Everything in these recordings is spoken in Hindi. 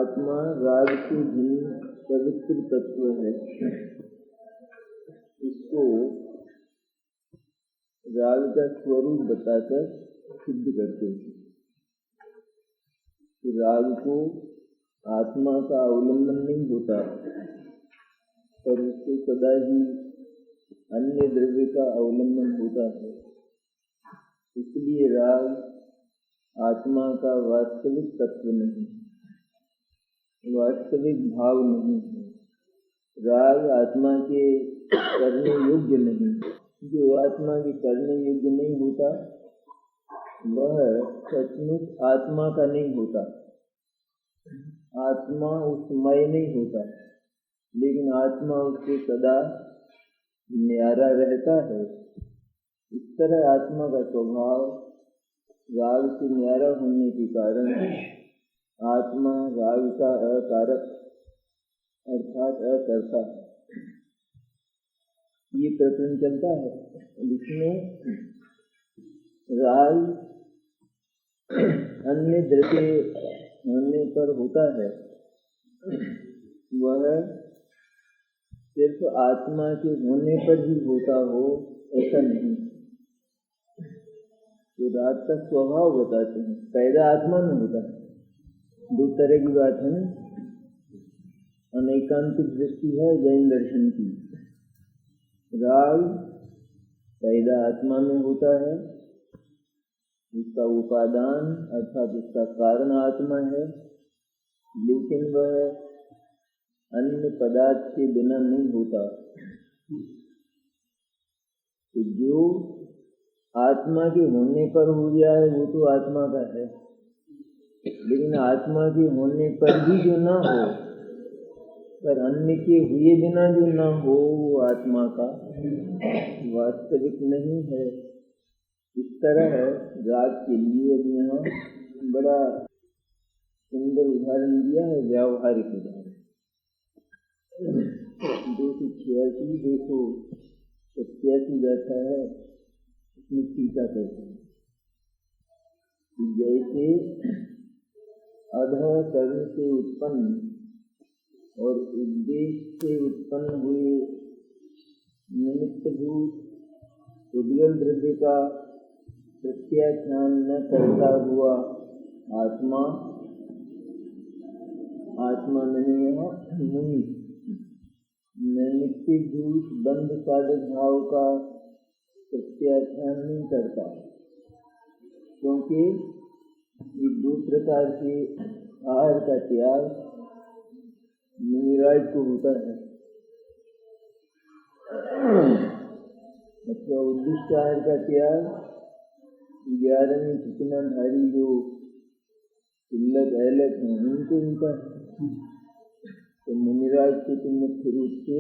आत्मा राग से भिन्न पवित्र तत्व है। इसको राग का स्वरूप बताकर सिद्ध करते हैं कि राग को आत्मा का अवलंबन नहीं होता, पर उसको सदा ही अन्य द्रव्य का अवलंबन होता है। इसलिए राग आत्मा का वास्तविक तत्व नहीं, वास्तविक भाव नहीं है। राग आत्मा के करने योग्य नहीं। जो आत्मा के करने योग्य नहीं होता वह सचमुच आत्मा का नहीं होता। आत्मा उसमय नहीं होता, लेकिन आत्मा उससे सदा न्यारा रहता है। इस तरह आत्मा का स्वभाव राग से न्यारा होने के कारण आत्मा राग का अकारक अर्थात अकर्ता है। ये प्रकरण चलता है जिसमें राग अन्य द्रव्य होने पर होता है, वह सिर्फ आत्मा के होने पर ही होता हो ऐसा नहीं। तो राग का स्वभाव बताते हैं, पैदा आत्मा में होता है। दो तरह की बात है ना, अनैकांतिक दृष्टि है जैन दर्शन की। राग पैदा आत्मा में होता है, उसका उपादान अर्थात उसका कारण आत्मा है, लेकिन वह अन्य पदार्थ के बिना नहीं होता। तो जो आत्मा के होने पर हो जाए वो तो आत्मा का है, लेकिन आत्मा के होने पर भी जो ना हो, पर अन्य के हुए बिना जो ना हो, वो आत्मा का वास्तविक नहीं है। इस तरह राग के लिए यहाँ बड़ा सुंदर उदाहरण दिया है, व्यावहारिक उदाहरण। 286-287 बैठा है, उसमें टीका कहते हैं कि जैसे अधः कर्म से उत्पन्न और उद्देश्य से उत्पन्न हुए निमित्तभूत उद्गल द्रव्य का प्रत्याख्यान न करता हुआ आत्मा नहीं है मुनि नैमित्तिकभूत बंध साधक भाव का प्रत्याख्यान नहीं करता, क्योंकि ये दो प्रकार के आहार का त्याग मुनिराज को होता है। मतलब उद्दिष्ट आहार का त्याग 11वीं चिकनाधारी जो तिलक ऐलक हैं उनको उनका है, तो मुनिराज को तो मुख्य रूप से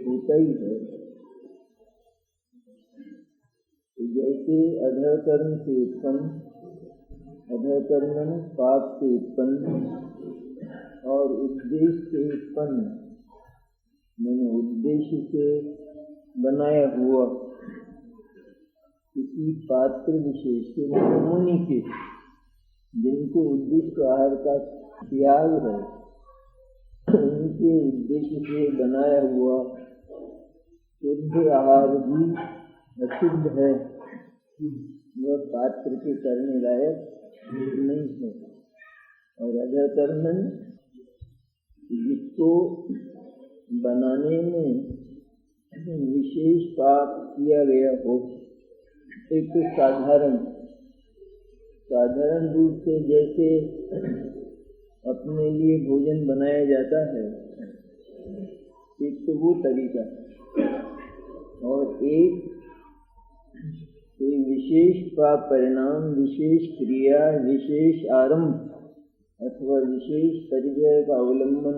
होता ही है। तो जैसे अधः कर्म से उत्पन्न, अधः कर्म पाप से उत्पन्न और उद्देश्य से उत्पन्न, मैंने उद्देश्य से बनाया हुआ किसी पात्र विशेष के मुनि के, जिनको उद्देश्य आहार का त्याग है, उनके उद्देश्य से बनाया हुआ शुद्ध आहार भी अशुद्ध है, वह पात्र के करने लायक नहीं है। और अधः कर्म जिसको बनाने में विशेष पाप किया गया हो, एक तो साधारण रूप से जैसे अपने लिए भोजन बनाया जाता है, एक तो वो तरीका, और एक कोई विशेष पाप परिणाम, विशेष क्रिया, विशेष आरंभ अथवा विशेष परिचय का अवलंबन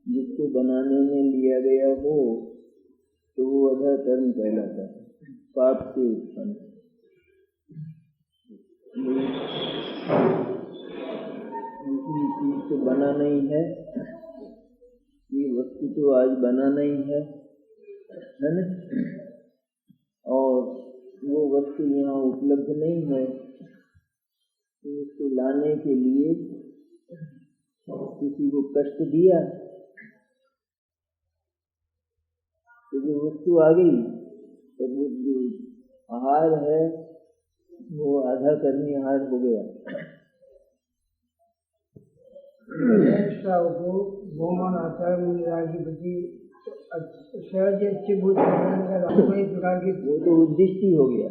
जिसको बनाने में लिया गया हो, तो वो अधः कर्म कहलाता है, पाप से उत्पन्न। दूसरी चीज तो बना नहीं है, ये वस्तु तो आज बना नहीं है ना, और वो वस्तु यहाँ उपलब्ध नहीं है, तो उसको लाने के लिए किसी को कष्ट दिया तो जो वस्तु आ गई तो वो जो आहार है वो आधा कर्मी आहार हो गया। को बहुमान आता है मुनिराज की प्रति सहज अच्छी बुद्ध प्रकार की वो तो उद्दिष्ट ही हो गया।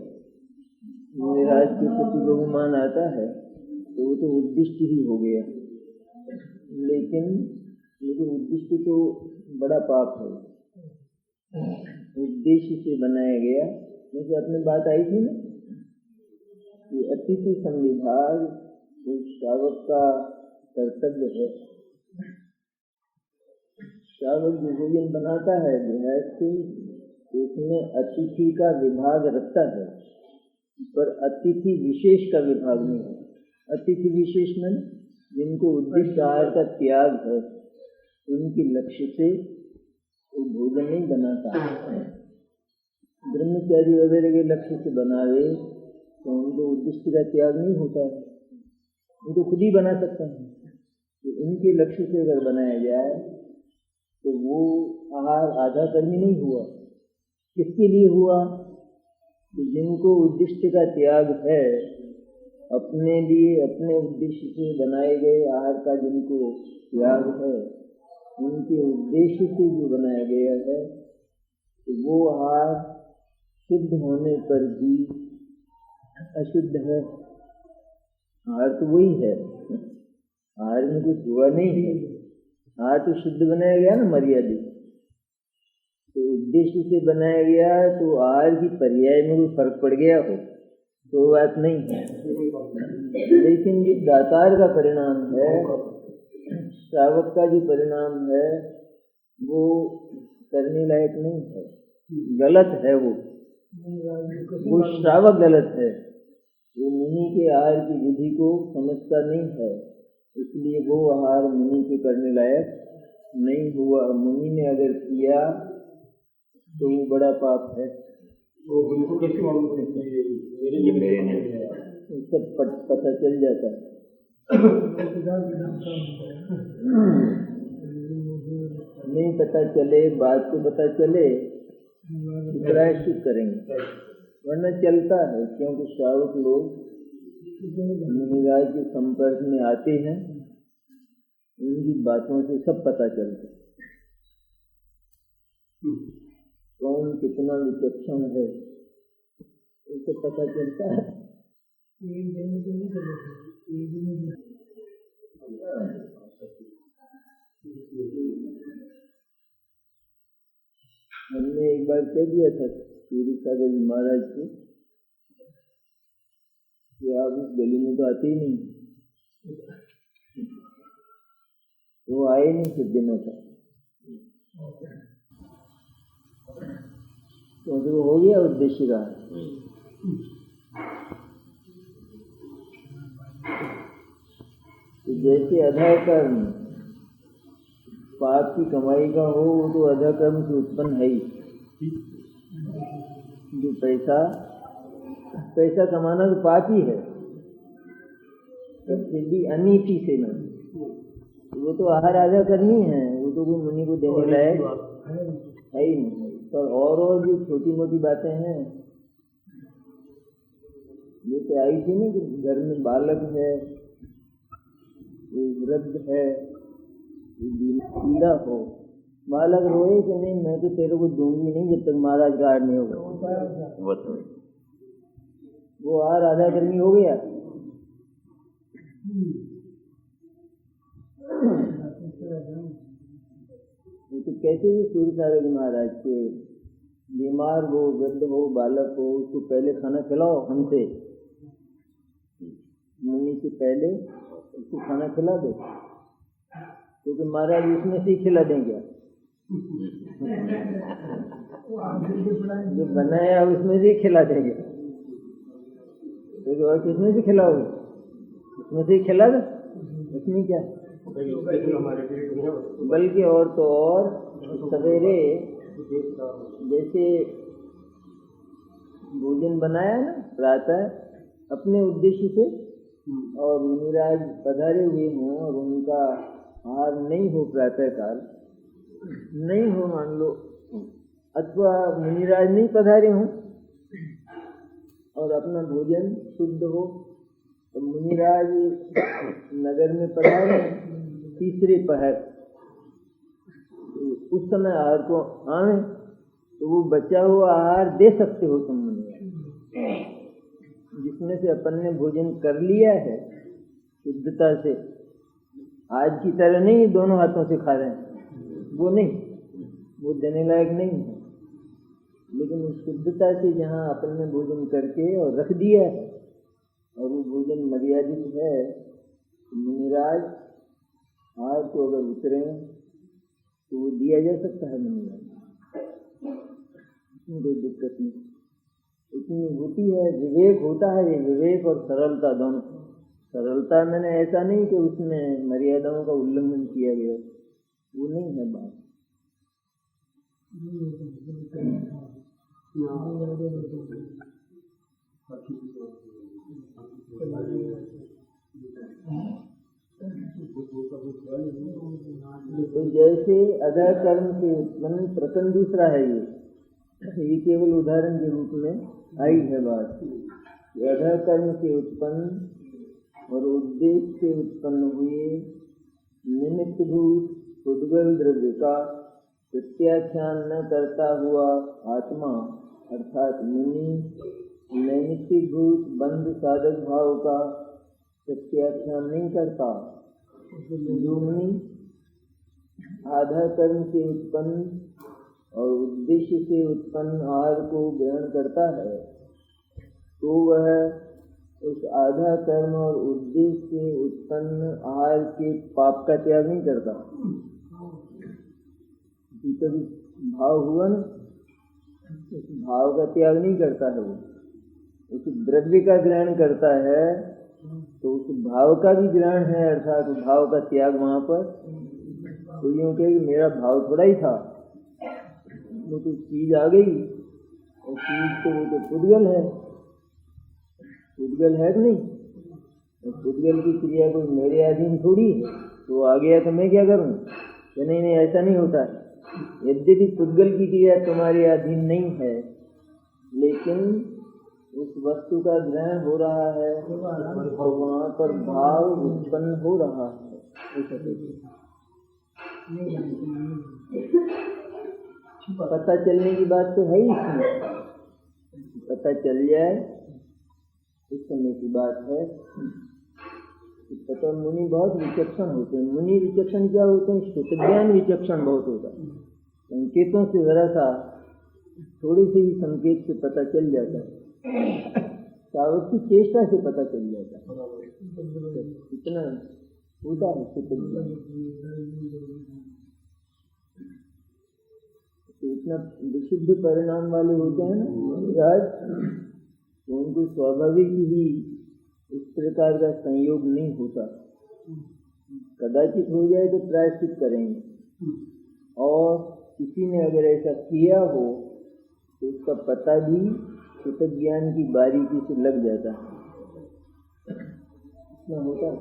मुनिराज के प्रति बहुमान आता है तो वो तो उद्दिष्ट ही हो गया। लेकिन उद्दिष्ट तो बड़ा पाप है। उद्देश्य से बनाया गया, जैसे अपनी बात आई थी ना कि अतिथि संविभाग तो श्रावक का कर्तव्य है। श्रावक जो भोजन बनाता है गृहस्थ उसमें अतिथि का विभाग रखता है, पर अतिथि विशेष का विभाग नहीं है। अतिथि विशेष में जिनको उद्दिष्ट आहार का त्याग है उनके लक्ष्य से वो भोजन नहीं बनाता। ब्रह्मचारी वगैरह के लक्ष्य से बनावे तो उनको उद्दिष्ट का त्याग नहीं होता है, वो तो खुद ही बना सकते हैं। तो उनके लक्ष्य से अगर बनाया जाए तो वो आहार आधा कर्मी नहीं हुआ। किसके लिए हुआ? तो जिनको उद्दिष्ट का त्याग है, अपने लिए अपने उद्देश्य से बनाए गए आहार का जिनको त्याग है, उनके उद्देश्य से जो बनाया गया है तो वो आहार शुद्ध होने पर भी अशुद्ध है। आहार तो वही है, आहार में कुछ हुआ नहीं है। आहार तो शुद्ध बनाया गया ना, मर्यादित। तो उद्देश्य से बनाया गया तो आहार की पर्याय में कोई फर्क पड़ गया हो तो बात नहीं है। लेकिन जो दातार का परिणाम है, श्रावक का जो परिणाम है वो करने लायक नहीं है, गलत है। वो श्रावक गलत है, वो मुनि के आहार की विधि को समझता नहीं है, इसलिए वो आहार मुनि के करने लायक नहीं हुआ। मुनि ने अगर किया तो वो बड़ा पाप है। वो बिल्कुल कैसे मालूम सब पता चल जाता है। नहीं पता चले, बात को पता चले प्रायश्चित करेंगे, वरना चलता है। क्योंकि श्रावक लोग मुनिराज के संपर्क में आते हैं, उनकी बातों से सब पता चलता है कौन कितना विचक्षण है, उससे पता चलता है। हमने एक बार कह दिया था सूर्य सागर जी महाराज को कि आप इस गली में तो आते ही नहीं, वो आए नहीं कुछ दिनों तक, क्योंकि वो हो गया उद्देश्य का। तो जैसे अधा कर्म पाप की कमाई का हो, वो तो अधा कर्म से उत्पन्न है ही। जो पैसा कमाना तो पाप ही है, फिर भी अनीति से न, वो तो आहार आधा करनी है, वो तो कोई मुनि को देने लायक है ही नहीं। पर और जो छोटी मोटी बातें हैं, जैसे आई थी ना कि घर में बालक है, वृद्ध है, पीड़ा हो, बालक रोए कि नहीं मैं तो तेरे को दूंगी नहीं जब तक महाराज का आहार नहीं होगा, वो आहार आधा कर्मी हो गया। तो कैसे भी सूर्य सागर महाराज के बीमार हो, वृद्ध हो, बालक हो, उसको पहले खाना खिलाओ हमसे, मुनि से पहले उसको खाना खिला दो, क्योंकि महाराज उसमें से ही खिला देंगे। जो बनाया उसमें से ही खिला देंगे, क्योंकि और किसमें से खिलाओगे, उसमें से ही खिला दो, उसमें क्या। बल्कि और तो और सवेरे जैसे भोजन बनाया ना प्रातः अपने उद्देश्य से, और मुनिराज पधारे हुए हों और उनका आहार नहीं हो प्रातःकाल, नहीं हो मान लो, अथवा मुनिराज नहीं पधारे हों और अपना भोजन शुद्ध हो, तो मुनिराज नगर में पधारे तीसरे पहर, उस समय आहार को आए तो वो बचा हुआ आहार दे सकते हो तुम मुनिराज, जिसमें से अपन ने भोजन कर लिया है शुद्धता से, आज की तरह नहीं दोनों हाथों से खा रहे हैं, वो नहीं, वो देने लायक नहीं है। लेकिन उस शुद्धता से जहाँ अपन ने भोजन करके और रख दिया है और वो भोजन मर्यादित है, तो मुनिराज आज तो अगर उतरे तो वो दिया जा सकता है मुनिराज, इसमें कोई दिक्कत नहीं। इतनी होती है, विवेक होता है, ये विवेक और सरलता दोनों। सरलता मैंने ऐसा नहीं कि उसमें मर्यादाओं का उल्लंघन किया गया, वो नहीं है बात। तो जैसे अधः कर्म से उत्पन्न प्रकरण दूसरा है, ये केवल उदाहरण के रूप में आई है बात। अधः कर्म से उत्पन्न और उद्देश्य से उत्पन्न हुए निमित्तभूत उद्गल द्रव्य का प्रत्याख्यान न करता हुआ आत्मा अर्थात मुनि नैमित्तिकभूत बंध साधक भाव का प्रत्याख्यान नहीं करता। जो मुनि आधा कर्म से उत्पन्न और उद्देश्य से उत्पन्न आहार को ग्रहण करता है, तो वह उस आधा कर्म और उद्देश्य से उत्पन्न आहार के पाप का त्याग नहीं करता। कभी भाव हुआ ना, उस भाव का त्याग नहीं करता है, वो उस द्रव्य का ग्रहण करता है, तो उस भाव का भी ग्रहण है, अर्थात भाव का त्याग वहाँ पर। तो यूँ कहे कि मेरा भाव थोड़ा ही था, वो तो चीज आ गई, और चीज तो वो तो पुद्गल है, पुद्गल है कि नहीं, और पुद्गल की क्रिया कोई मेरे अधीन थोड़ी है, तो आ गया तो मैं क्या करूँ? कि नहीं नहीं ऐसा नहीं होता है। यद्यपि पुद्गल की क्रिया तुम्हारे अधीन नहीं है, लेकिन उस वस्तु का ग्रहण हो रहा है, तो वहाँ पर भाव उत्पन्न हो रहा है। पता चलने की बात तो है ही इसमें, पता चल जाए इस समय की बात है। पता मुनि बहुत विचक्षण होते हैं। मुनि विचक्षण क्या होते हैं? श्रुतज्ञान विचक्षण बहुत होता है। संकेतों से जरा सा थोड़ी सी ही संकेत से पता चल जाता है, सावक की चेष्टा से पता चल जाता है, इतना होता है श्रुतज्ञान। तो इतना विशुद्ध परिणाम वाले होते हैं ना राज, तो उनको स्वाभाविक ही इस प्रकार का संयोग नहीं होता। कदाचित हो जाए तो प्रायश्चित करेंगे, और किसी ने अगर ऐसा किया हो तो उसका पता भी श्रुतज्ञान की बारीकी से लग जाता है, इतना होता है।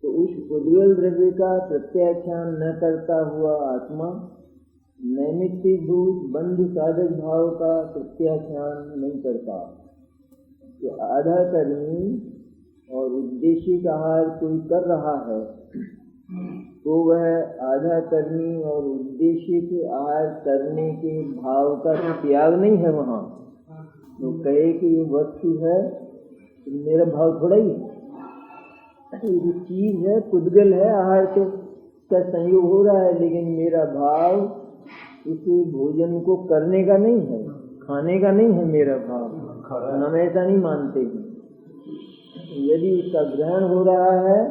तो उस उद्गल द्रव्य का प्रत्याख्यान न करता हुआ आत्मा नैमित्तिकभूत बंध साधक भाव का प्रत्याख्यान नहीं करता। कि आधा कर्मी और उद्देश्य का आहार कोई कर रहा है, तो वह आधा कर्मी और उद्देश्य के आहार करने के भाव का त्याग नहीं है वहाँ। तो कहे कि ये वस्तु है तो मेरा भाव थोड़ा ही है, ये चीज है, पुद्गल है, आहार तो का संयोग हो रहा है, लेकिन मेरा भाव उसे भोजन को करने का नहीं है, खाने का नहीं है मेरा भाव। हम ऐसा नहीं मानते हैं। यदि उसका ग्रहण हो रहा है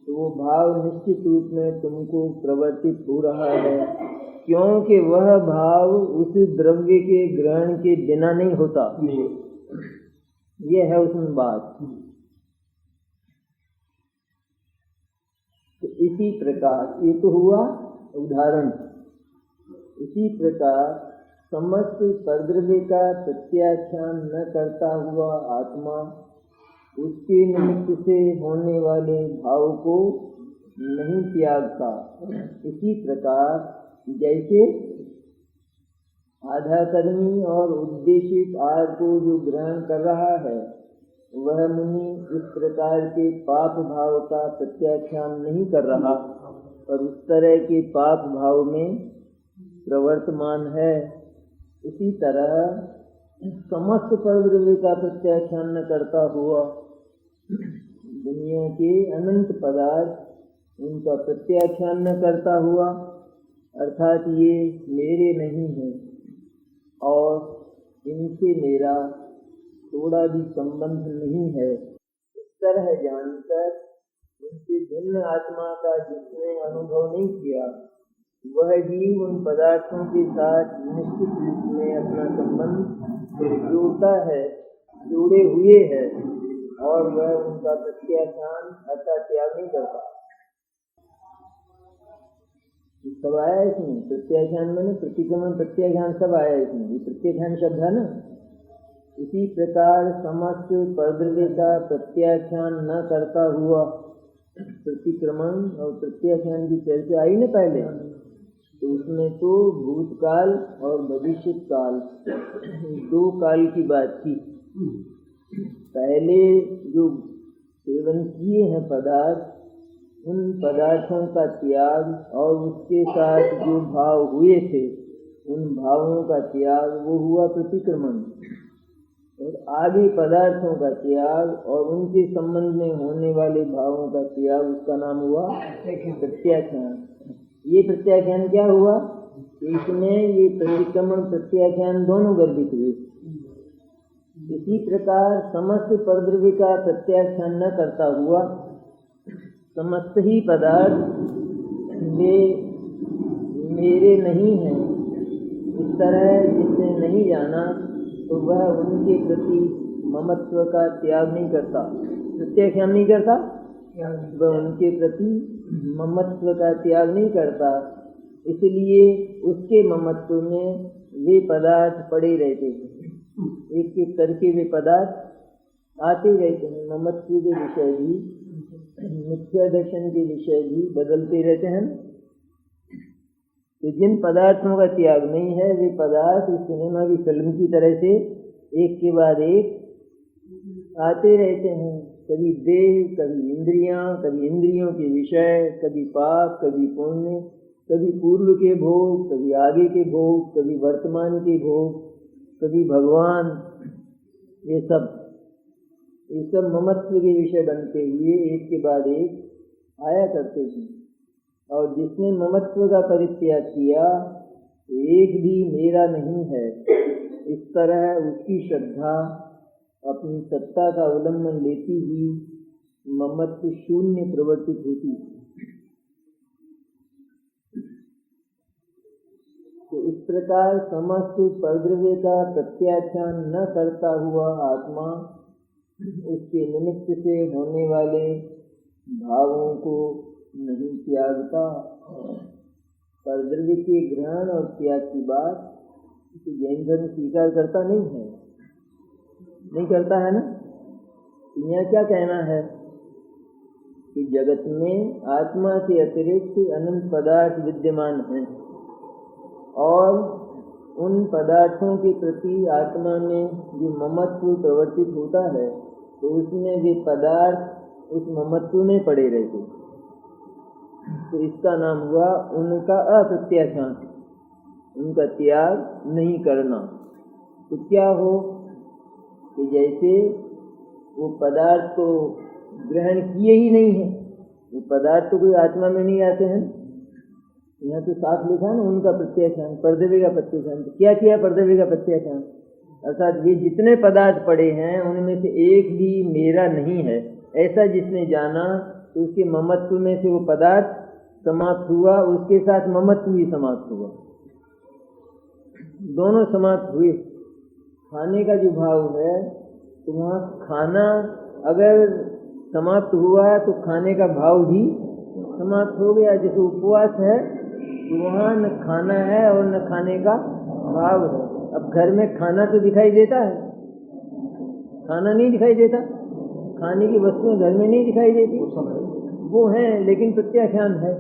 तो वो भाव निश्चित रूप में तुमको प्रवर्तित हो रहा है, क्योंकि वह भाव उस द्रव्य के ग्रहण के बिना नहीं होता। ये है उसमें बात। तो इसी प्रकार ये तो हुआ उदाहरण। इसी प्रकार समस्त परद्रव्य का प्रत्याख्यान न करता हुआ आत्मा उसके निमित्त से होने वाले भाव को नहीं त्यागता। इसी प्रकार जैसे आधाकर्मी और उद्देशित आय को जो ग्रहण कर रहा है वह मुनि इस प्रकार के पाप भाव का प्रत्याख्यान नहीं कर रहा, पर उस तरह के पाप भाव में प्रवर्तमान है। इसी तरह समस्त परद्रव्य का प्रत्याख्यान न करता हुआ दुनिया के अनंत पदार्थ उनका प्रत्याख्यान न करता हुआ, अर्थात ये मेरे नहीं हैं और इनसे मेरा थोड़ा भी संबंध नहीं है, इस तरह जानकर उनसे भिन्न आत्मा का जिसने अनुभव नहीं किया वह जीव उन पदार्थों के साथ निश्चित रूप में अपना संबंध जोड़ता है, जोड़े हुए है, और वह उनका प्रत्याख्यान अर्थात त्याग नहीं करता। सब आया इसमें, प्रत्याख्यान में प्रतिक्रमण प्रत्याख्यान सब आया इसमें, ये प्रत्याख्यान शब्द है ना। इसी प्रकार समस्त परद्रव्य का प्रत्याख्यान न करता हुआ प्रतिक्रमण और प्रत्याख्यान की चर्चा आई न पहले, तो उसमें तो भूतकाल और भविष्य काल दो काल की बात थी। पहले जो सेवन किए हैं पदार्थ, उन पदार्थों का त्याग और उसके साथ जो भाव हुए थे उन भावों का त्याग, वो हुआ प्रतिक्रमण। और आगे पदार्थों का त्याग और उनके संबंध में होने वाले भावों का त्याग, उसका नाम हुआ प्रत्याख्यान। ये प्रत्याख्यान क्या हुआ, इसमें ये प्रतिक्रमण प्रत्याख्यान दोनों गर्भित हुए। इसी प्रकार समस्त परद्रव्य का प्रत्याख्यान न करता हुआ समस्त ही पदार्थ वे मेरे नहीं हैं, इस तरह जिसने नहीं जाना तो वह उनके प्रति ममत्व का त्याग नहीं करता, प्रत्याख्यान नहीं करता, वह उनके प्रति ममत्व का त्याग नहीं करता। इसलिए उसके ममत्व में वे पदार्थ पड़े रहते हैं, एक एक करके वे पदार्थ आते रहते हैं। ममत्व के विषय भी, मिथ्या दर्शन के विषय भी बदलते रहते हैं। तो जिन पदार्थों का त्याग नहीं है वे पदार्थ इस सिनेमा की फिल्म की तरह से एक के बाद एक आते रहते हैं। कभी देह, कभी इंद्रियां, कभी इंद्रियों के विषय, कभी पाप, कभी पुण्य, कभी पूर्व के भोग, कभी आगे के भोग, कभी वर्तमान के भोग, कभी भगवान, ये सब ममत्व के विषय बनते हुए एक के बाद एक आया करते थे। और जिसने ममत्व का परित्याग किया एक भी मेरा नहीं है, इस तरह उसकी श्रद्धा अपनी सत्ता का अवलंबन लेती हुई ममत्व शून्य प्रवर्तित होती। तो इस प्रकार समस्त परद्रव्य का प्रत्याख्यान न करता हुआ आत्मा उसके निमित्त से होने वाले भावों को नहीं त्यागता। परद्रव्य के ग्रहण और त्याग की बात जैन धर्म स्वीकार करता नहीं है, नहीं करता है ना। यहाँ क्या कहना है कि जगत में आत्मा से अतिरिक्त अनंत पदार्थ विद्यमान हैं और उन पदार्थों के प्रति आत्मा में जो ममत्व प्रवर्तित होता है तो उसमें वे पदार्थ उस ममत्व में पड़े रहते, तो इसका नाम हुआ उनका अप्रत्याख्यान, उनका त्याग नहीं करना। तो क्या हो कि जैसे वो पदार्थ को ग्रहण किए ही नहीं है, वो पदार्थ तो कोई आत्मा में नहीं आते हैं। यहाँ तो साफ लिखा है ना उनका प्रत्याख्यान, परद्रव्य का प्रत्याख्यान। क्या किया परद्रव्य का प्रत्याख्यान, अर्थात ये जितने पदार्थ पड़े हैं उनमें से एक भी मेरा नहीं है, ऐसा जिसने जाना तो उसके ममत्व में से वो पदार्थ समाप्त हुआ, उसके साथ ममत्व भी समाप्त हुआ, दोनों समाप्त हुए। खाने का जो भाव है तो वहाँ खाना अगर समाप्त हुआ तो खाने का भाव भी समाप्त हो गया। जैसे उपवास है तो वहाँ न खाना है और न खाने का भाव है। अब घर में खाना तो दिखाई देता है, खाना नहीं दिखाई देता, खाने की वस्तुएं घर में नहीं दिखाई देती, वो सब है। वो हैं, लेकिन प्रत्याख्यान है,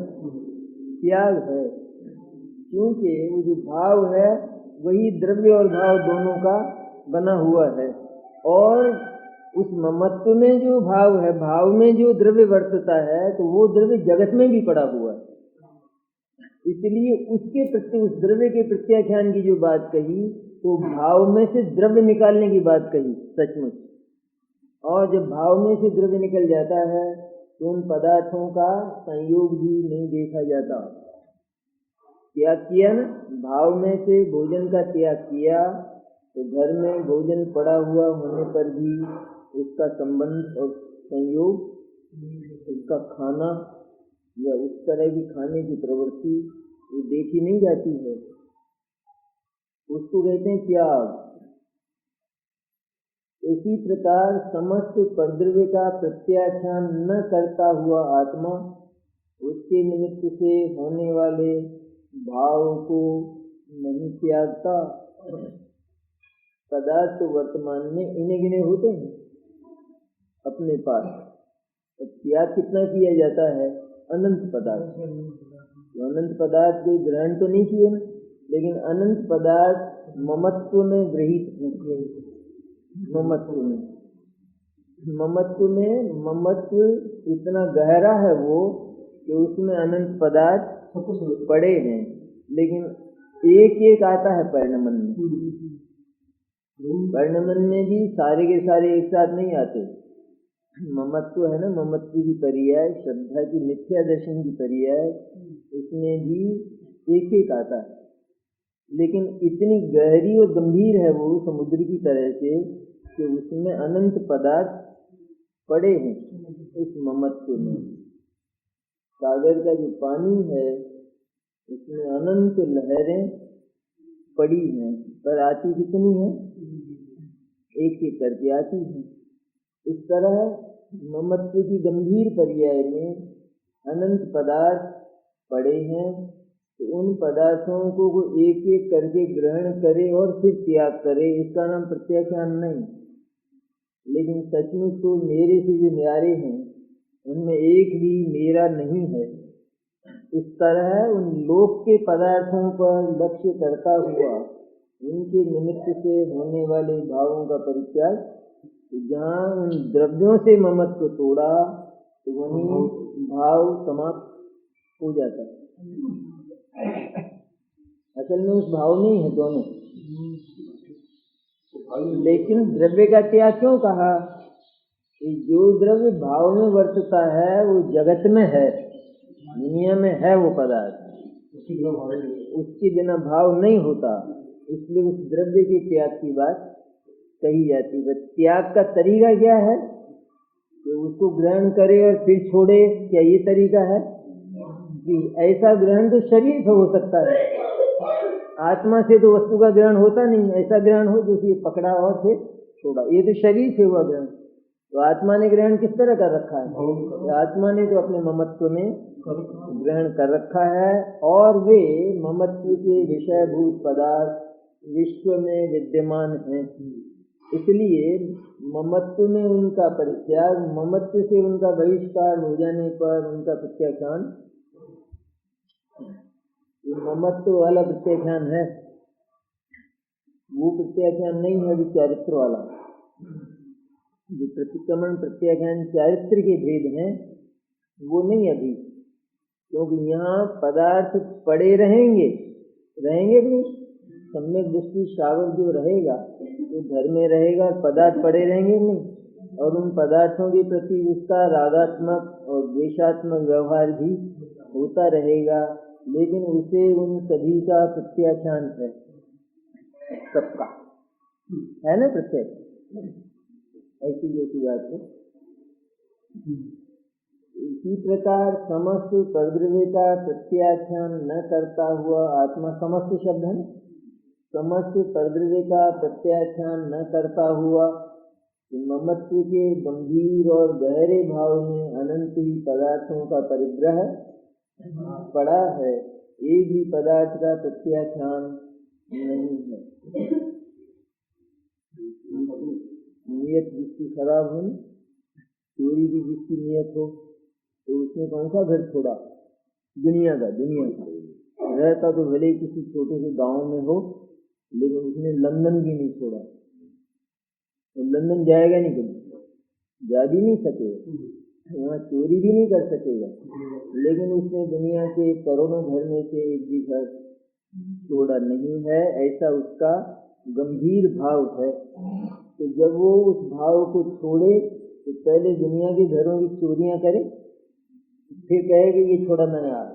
त्याग है। क्योंकि वो जो भाव है वही द्रव्य और भाव दोनों का बना हुआ है, और उस ममत्व में जो भाव है, भाव में जो द्रव्य वर्तता है, तो वो द्रव्य जगत में भी पड़ा हुआ है। इसलिए उसके प्रति, उस द्रव्य के प्रत्याख्यान की जो बात कही, तो भाव में से द्रव्य निकालने की बात कही सचमुच। और जब भाव में से द्रव्य निकल जाता है तो उन पदार्थों का संयोग भी नहीं देखा जाता। त्याग किया ना, भाव में से भोजन का त्याग किया, तो घर में भोजन पड़ा हुआ होने पर भी उसका संबंध और संयोग, उसका खाना या उस तरह की खाने की प्रवृत्ति वो देखी नहीं जाती है। उसको कहते हैं त्याग। इसी प्रकार समस्त परद्रव्य का प्रत्याख्यान न करता हुआ आत्मा उसके निमित्त से होने वाले भाव को नहीं त्यागता। पदार्थ तो वर्तमान में इन्हें गिने होते हैं अपने पास, तो त्याग कितना किया जाता है? अनंत पदार्थ। तो अनंत पदार्थ कोई ग्रहण तो नहीं किए ना, लेकिन अनंत पदार्थ ममत्व में गृहीत होते हैं। ममत्व इतना गहरा है वो कि उसमें अनंत पदार्थ पड़े हैं, लेकिन एक एक आता है परिणमन में। परिणमन में भी सारे के सारे एक साथ नहीं आते। ममत्व है ना, ममत्व की पर्याय श्रद्धा की, मिथ्या दर्शन की पर्याय, उसमें भी एक एक आता है, लेकिन इतनी गहरी और गंभीर है वो समुद्र की तरह से कि उसमें अनंत पदार्थ पड़े हैं उस ममत्व में। सागर का जो पानी है उसमें अनंत लहरें पड़ी हैं, पर आती कितनी है? एक एक करके आती हैं। इस तरह ममत्व की गंभीर पर्याय में अनंत पदार्थ पड़े हैं, तो उन पदार्थों को वो एक एक करके ग्रहण करे और फिर त्याग करे, इसका नाम प्रत्याख्यान नहीं। लेकिन सचमुच तो मेरे से जो न्यारे हैं उनमें एक भी मेरा नहीं है। इस तरह उन लोक के पदार्थों पर लक्ष्य करता हुआ उनके निमित्त से होने वाले भावों का परित्याग, जहाँ उन द्रव्यों से ममत्व तोड़ा तो वहीं भाव समाप्त हो जाता है। असल में उस भाव में ही है दोनों। लेकिन द्रव्य का त्याग क्यों कहा? कि जो द्रव्य भाव में वर्तता है वो जगत में है, दुनिया में है वो पदार्थ, उसके बिना भाव नहीं होता। इसलिए उस द्रव्य के त्याग की बात कही जाती है। त्याग का तरीका क्या है? कि उसको ग्रहण करे और फिर छोड़े, क्या ये तरीका है? कि ऐसा ग्रहण तो शरीर से हो सकता है, आत्मा से तो वस्तु का ग्रहण होता नहीं। ऐसा ग्रहण हो जैसे पकड़ा और फिर छोड़ा, ये तो शरीर से हुआ ग्रहण। तो आत्मा ने ग्रहण किस तरह कर रखा है? आत्मा ने तो अपने ममत्व में ग्रहण कर रखा है, और वे ममत्व के विषयभूत पदार्थ विश्व में विद्यमान हैं। इसलिए ममत्व में उनका परित्याग, ममत्व से उनका बहिष्कार हो जाने पर उनका प्रत्याख्यान, ममत्व वाला प्रत्याख्यान है, वो प्रत्याख्यान नहीं है जो चारित्र वाला। जो प्रतिक्रमण प्रत्याख्यान चारित्र के भेद हैं वो नहीं अभी, क्योंकि यहाँ पदार्थ पड़े रहेंगे भी। सम्यक दृष्टि श्रावक जो रहेगा तो घर में रहेगा, पदार्थ पड़े रहेंगे नहीं, और उन पदार्थों के प्रति उसका रागात्मक और द्वेषात्मक व्यवहार भी होता रहेगा, लेकिन उसे उन सभी का प्रत्याख्यान है, सबका है ना प्रत्याख्यान। ऐसी जैसी बात है। इसी प्रकार समस्त परद्रव्य का प्रत्याख्यान न करता हुआ आत्मा, समस्त शब्द है, समस्त परद्रव्य का प्रत्याख्यान न करता हुआ ममत्व के गंभीर और गहरे भाव में अनंत ही पदार्थों का परिग्रह पड़ा है, एक भी पदार्थ का प्रत्याख्यान नहीं है। नियत जिसकी खराब होनी चोरी की जिसकी नियत हो तो उसने कौन सा घर छोड़ा? दुनिया का रहता तो भले ही किसी छोटे से गांव में हो, लेकिन उसने लंदन भी नहीं छोड़ा। तो लंदन जाएगा नहीं, कभी जा भी नहीं सकेगा, वहाँ चोरी भी नहीं कर सकेगा, लेकिन उसने दुनिया के करोड़ों घर में से एक भी घर छोड़ा नहीं है। ऐसा उसका गंभीर भाव है। तो जब वो उस भाव को छोड़े तो पहले दुनिया के घरों की चोरियां करे, फिर कहे कि ये छोड़ा मैंने आज।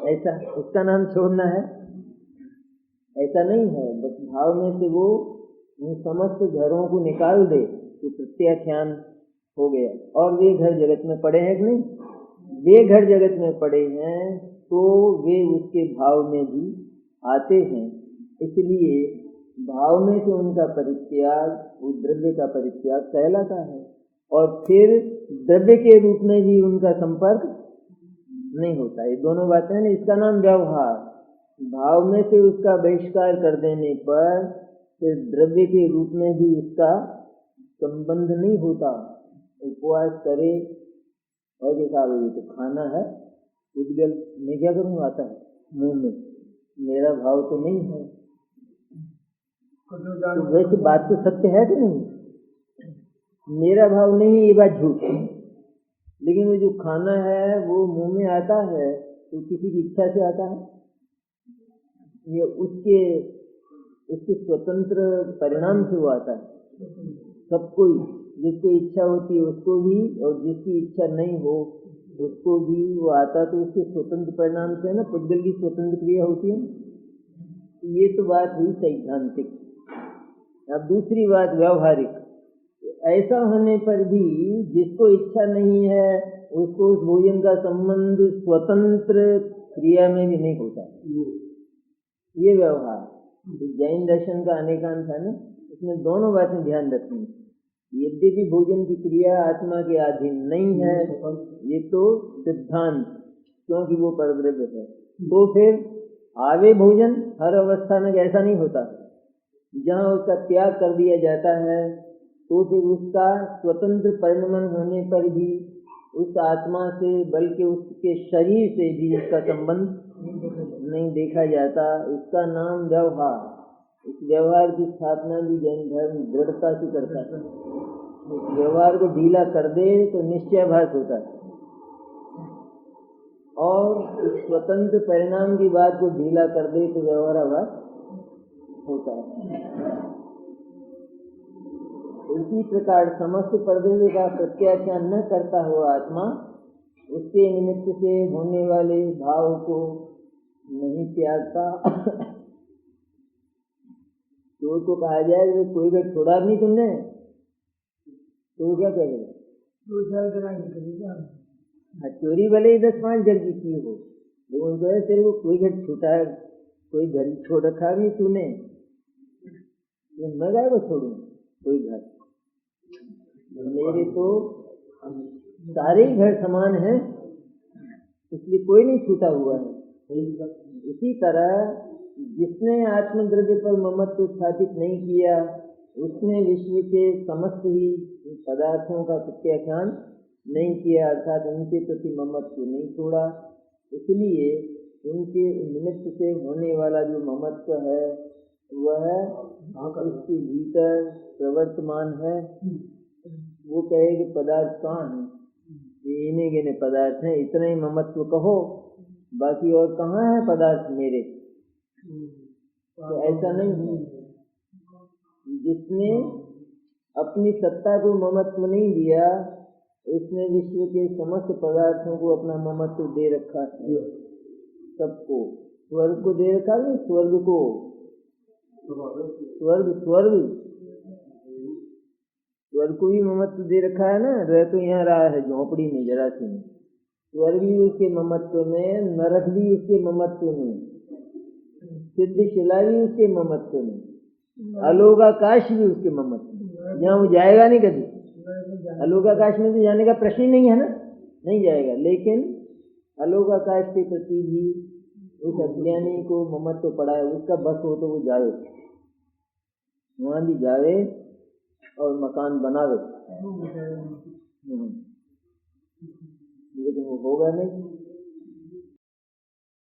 ऐसा उसका नाम छोड़ना है? ऐसा नहीं है। बस भाव में से वो उन समस्त घरों को निकाल दे तो प्रत्याख्यान हो गया। और वे घर जगत में पड़े हैं कि नहीं? वे घर जगत में पड़े हैं तो वे उसके भाव में भी आते हैं। इसलिए भाव में से उनका परित्याग वो द्रव्य का परित्याग कहलाता है। और फिर द्रव्य के रूप में भी उनका संपर्क नहीं होता। ये दोनों बातें हैं, इसका नाम व्यवहार। भाव में से उसका बहिष्कार कर देने पर फिर द्रव्य के रूप में भी उसका संबंध नहीं होता। उपवास करे और जैसा ये तो खाना है, उद्गल मैं क्या करूँ, आता है मुंह में, मेरा भाव तो नहीं है। तो वैसे बात तो सत्य है कि नहीं? मेरा भाव नहीं है, ये बात झूठ है। लेकिन वो जो खाना है वो मुंह में आता है तो किसी की इच्छा से आता है, ये उसके स्वतंत्र परिणाम से वो आता है। सब कोई, जिसको इच्छा होती है उसको भी, और जिसकी इच्छा नहीं हो उसको भी वो आता, तो उसके स्वतंत्र परिणाम से है ना, पुद्गल की स्वतंत्र क्रिया होती है। ये तो बात हुई सैद्धांतिक। अब दूसरी बात व्यावहारिक। ऐसा होने पर भी जिसको इच्छा नहीं है उसको उस भोजन का संबंध स्वतंत्र क्रिया में भी नहीं होता। ये व्यवहार जैन दर्शन का अनेकांश है ना, इसमें दोनों बातें ध्यान रखनी। यद्यपि भोजन की क्रिया आत्मा के अधीन नहीं है, ये तो सिद्धांत, क्योंकि वो परद्रव्य है। तो फिर आवे भोजन हर अवस्था में ऐसा नहीं होता। जहाँ उसका त्याग कर दिया जाता है तो फिर उसका स्वतंत्र परिणमन होने पर भी उस आत्मा से, बल्कि उसके शरीर से भी उसका संबंध नहीं देखा जाता। इसका नाम व्यवहार। इस व्यवहार की स्थापना भी जैन धर्म दृढ़ता से करता है। इस व्यवहार को ढीला कर दे तो निश्चयाभास होता है, और इस स्वतंत्र परिणाम की बात को ढीला कर दे तो व्यवहाराभास होता है। इसी प्रकार समस्त परद्रव्य का प्रत्याख्यान न करता हुआ आत्मा उसके निमित्त से होने वाले भाव को नहीं त्यागता। चोर को कहा जाए कि कोई घर छोड़ा नहीं तुमने, तो क्या कहेगा? चोरी भले ही 10-5 घर की की हो, लेकिन उनको तेरे को कोई घर छूटा है, कोई घर छोड़ रखा भी तूने, मैं गाय को छोड़ू कोई घर? मेरे तो सारे ही घर समान हैं, इसलिए कोई नहीं छूटा हुआ है। इसी तरह जिसने आत्मद्रव्य पर ममत्व स्थापित नहीं किया उसने विश्व के समस्त ही पदार्थों का प्रत्याख्यान नहीं किया, अर्थात उनके प्रति ममत्व नहीं छोड़ा। इसलिए उनके निमित्त से होने वाला जो ममत्व है वह उसके भीतर प्रवर्तमान है। वो कहे कि पदार्थ कहाँ है, ये इन्हीं गिने पदार्थ हैं, इतना ही ममत्व कहो, बाकी और कहाँ है पदार्थ मेरे? तो ऐसा नहीं है। जिसने अपनी सत्ता को ममत्व नहीं दिया उसने विश्व के समस्त पदार्थों को अपना ममत्व दे रखा है। सबको, स्वर्ग को दे रखा है, स्वर्ग को, स्वर्ग को भी ममत्व दे रखा है ना। रह तो यहाँ रहा है झोपड़ी में जरा सी, स्वर्ग भी उसके ममत्व में, नरक भी उसके ममत्व में, सिद्ध शिला भी उसके ममत्व में, अलोकाकाश भी उसके ममत्व में। जहाँ वो जाएगा नहीं कभी, अलोकाकाश में तो जाने का प्रश्न ही नहीं है ना, नहीं जाएगा। लेकिन अलोकाकाश के प्रति भी उस अज्ञानी को ममत्व पड़ा है, उसका बस हो तो वो जावे, वहाँ भी जावे और मकान बनावे। वो बताया। लेकिन वो होगा नहीं।